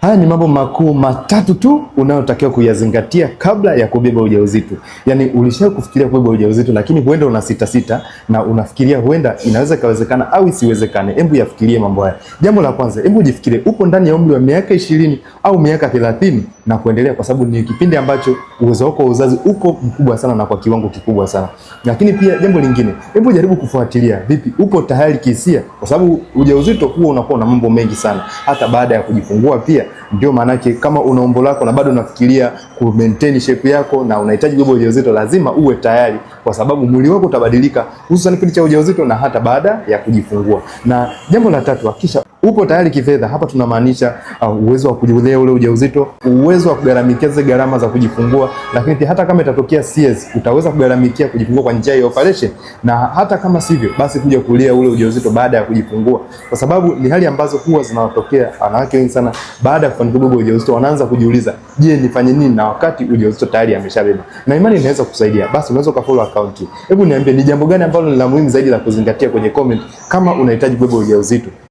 Haya ni mambo makuu matatu tu unayotakiwa kuyazingatia kabla ya kubeba ujauzito. Yaani ulishawahi kufikiria kubeba ujauzito lakini huenda una sita na unafikiria huenda inaweza kawezekana au isiwezekane. Hebu yafikirie mambo haya. Jambo la kwanza, hebu jifikirie upo ndani ya umri wa miaka 20 au miaka 30 na kuendelea, kwa sababu ni kipindi ambacho uwezo wako wa uzazi uko mkubwa sana na kwa kiwango kikubwa sana. Lakini pia jambo lingine, hebu jaribu kufuatilia vipi upo tayari kihisia, kwa sababu ujauzito huo unakuwa na mambo mengi sana hata baada ya kujifungua pia. Ndio maanake kama una umbo lako na bado unafikiria ku maintain shape yako na unahitaji kubeba ujauzito, lazima uwe tayari, kwa sababu mwili wako utabadilika hususan kipindi cha ujauzito na hata baada ya kujifungua. Na jambo la tatu, hakikisha upo tayari kifedha. Hapa tunamaanisha uwezo wa kujilea ule ujauzito, uwezo wa kugharamikia gharama za kujifungua, lakini pia hata kama itatokea CS utaweza kugharamikia kujifungua kwa njia ya operation, na hata kama sivyo basi kuja kulea ule ujauzito baada ya kujifungua, kwa sababu ni hali ambazo huwa zinatokea wanawake wengi sana baada ya kufanikiwa kubeba ujauzito wanaanza kujiuliza, je, nifanye nini na wakati ujauzito tayari ameshabeba. Na imani inaweza kusaidia. Basi unaweza kufollow account. Hebu niambie ni jambo gani ambalo ni la muhimu zaidi la kuzingatia kwenye comment kama unahitaji kubeba ujauzito.